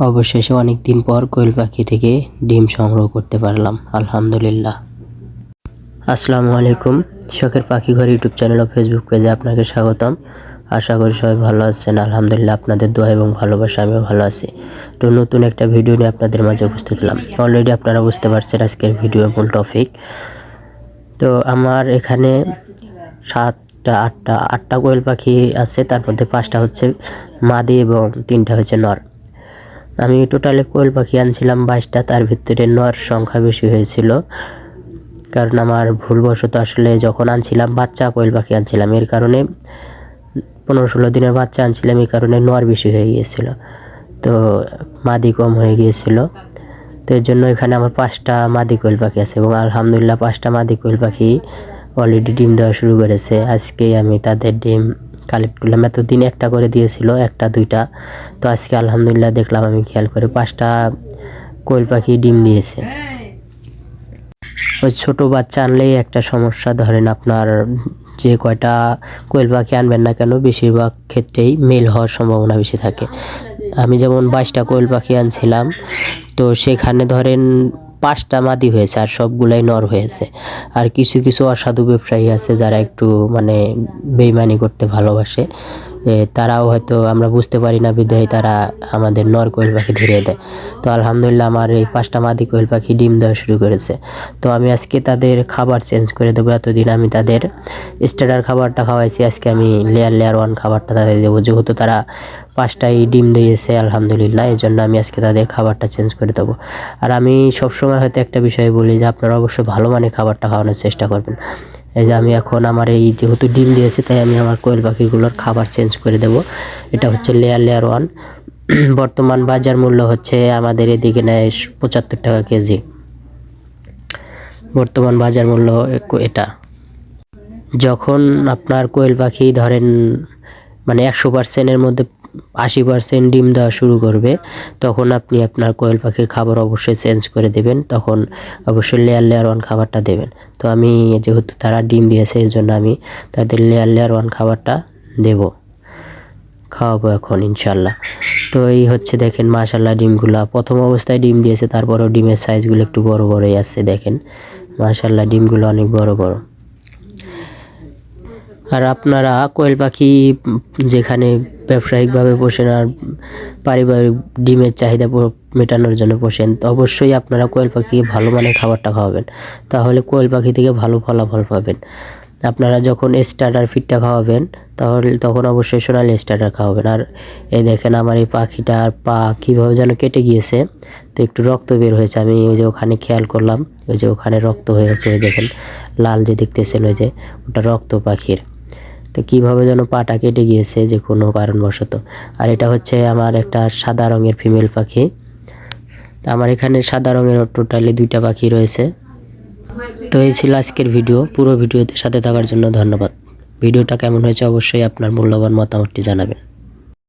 অবশেষে অনেক দিন পর কোয়েল পাখি থেকে ডিম সংগ্রহ করতে পারলাম, আলহামদুলিল্লাহ। আসসালামু আলাইকুম, শখের পাখি ঘর ইউটিউব চ্যানেল ও ফেসবুক পেজে আপনাকে স্বাগতম। আশা করি সবাই ভালো আছেন, আলহামদুলিল্লাহ। আপনাদের দোয়া এবং ভালোবাসা আমিও ভালো আছি। তো নতুন একটা ভিডিও নিয়ে আপনাদের মাঝে উপস্থিত হলাম। অলরেডি আপনারা বুঝতে পারছেন আজকের ভিডিওর মূল টপিক। তো আমার এখানে আটটা কোয়েল পাখি আছে, তার মধ্যে 5টা হচ্ছে মাদি এবং 3টা হচ্ছে নর। আমি টোটালে কোয়েল পাখি আনছিলাম 22টা, তার ভিতরে নর সংখ্যা বেশি হয়েছিল, কারণ আমার ভুলবশত আসলে যখন আনছিলাম বাচ্চা কোয়েল পাখি আনছিলাম, এর কারণে 15-16 দিনের বাচ্চা আনছিলাম, এই কারণে নর বেশি হয়ে গিয়েছিল, তো মাদি কম হয়ে গিয়েছিল। তো এর জন্য এখানে আমার 5টা মাদি কোয়েল পাখি আছে এবং আলহামদুলিল্লাহ 5টা মাদি কোয়েল পাখি অলরেডি ডিম দেওয়া শুরু করেছে। আজকেই আমি তাদের ডিম কালেক্ট করলাম। এতদিন একটা করে দিয়েছিল, 1-2টা, তো আজকে আলহামদুলিল্লাহ দেখলাম আমি খেয়াল করে 5টা কোয়েল পাখি ডিম দিয়েছে। ওই ছোটো বাচ্চা আনলেই একটা সমস্যা, ধরেন আপনার যে কয়টা কোয়েল পাখি আনবেন না কেন বেশিরভাগ ক্ষেত্রেই মেল হওয়ার সম্ভাবনা বেশি থাকে। আমি যেমন 22টা কোয়েল পাখি আনছিলাম, তো সেখানে ধরেন 5টা মাদি হয়েছে আর সবগুলাই নর হয়েছে। আর কিছু কিছু অসাধু ব্যবসায়ী আছে যারা একটু মানে বেইমানি করতে ভালোবাসে, তারাও হয়তো আমরা বুঝতে পারি না বিধায় তারা আমাদের নর কোয়েল পাখি ধরিয়ে দেয়। তো আলহামদুলিল্লাহ আমার এই 5টা মাদি কোয়েল পাখি ডিম দেওয়া শুরু করেছে। তো আমি আজকে তাদের খাবার চেঞ্জ করে দেবো। এতদিন আমি তাদের স্টার্টার খাবারটা খাওয়াইছি, আজকে আমি লেয়ার 1 খাবারটা তাদের দেবো, যেহেতু তারা 5টাই ডিম দিয়েছে আলহামদুলিল্লাহ। এই জন্য আমি আজকে তাদের খাবারটা চেঞ্জ করে দেবো। আর আমি সবসময় হয়তো একটা বিষয় বলি যে আপনারা অবশ্যই ভালো মানের খাবারটা খাওয়ানোর চেষ্টা করবেন। এই যে আমি এখন আমার এই যেহেতু ডিম দিয়েছে, তাই আমি আমার কোয়েল পাখিগুলোর খাবার চেঞ্জ করে দেব। এটা হচ্ছে লেয়ার 1। বর্তমান বাজার মূল্য হচ্ছে আমাদের এদিকে নেয় 75 টাকা কেজি, বর্তমান বাজার মূল্য এটা। যখন আপনার কোয়েল পাখি ধরেন মানে 100%-এর মধ্যে 80% ডিম দেওয়া শুরু করবে, তখন আপনি আপনার কোয়েল পাখির খাবার অবশ্যই চেঞ্জ করে দেবেন, তখন অবশ্যই লেয়ার 1 খাবারটা দেবেন। তো আমি যেহেতু তারা ডিম দিয়েছে এই জন্য আমি তাদের লেয়ার 1 খাবারটা খাওয়াবো এখন ইনশাল্লাহ। তো এই হচ্ছে দেখেন মাশাল্লাহ ডিমগুলা প্রথম অবস্থায় ডিম দিয়েছে, তারপরেও ডিমের সাইজগুলো একটু বড় বড়ই আছে, দেখেন মাশাল্লাহ ডিমগুলো অনেক বড় বড়। আর আপনারা কোয়েল পাখি যেখানে ব্যবসায়িকভাবে পোষেন আর পারিবারিক ডিমের চাহিদা মেটানোর জন্য পোষেন, তো অবশ্যই আপনারা কোয়েল পাখিকে ভালো মানের খাবারটা খাওয়াবেন, তাহলে কোয়েল পাখি থেকে ভালো ফলাফল পাবেন। আপনারা যখন স্টার্টার ফিডটা খাওয়াবেন তখন অবশ্যই সোনালি স্টার্টার খাওয়াবেন। আর এই দেখেন আমার এই পাখিটার পা কীভাবে যেন কেটে গিয়েছে, তো একটু রক্ত বের হয়েছে। আমি ওই যে ওখানে খেয়াল করলাম, ওই যে ওখানে রক্ত হয়েছে, ওই দেখেন লাল যে দেখতেছেন, ওই যে ওটা রক্ত পাখির। তো কীভাবে যেন পাটা কেটে গিয়েছে যে কোনো কারণবশত। আর এটা হচ্ছে আমার একটা সাদা রঙের ফিমেল পাখি। তো আমার এখানে সাদা রঙের টোটালি 2টা পাখি রয়েছে। তো এই ছিল আজকের ভিডিও। পুরো ভিডিওতে সাথে থাকার জন্য ধন্যবাদ। ভিডিওটা কেমন হয়েছে অবশ্যই আপনার মূল্যবান মতামতটি জানাবেন।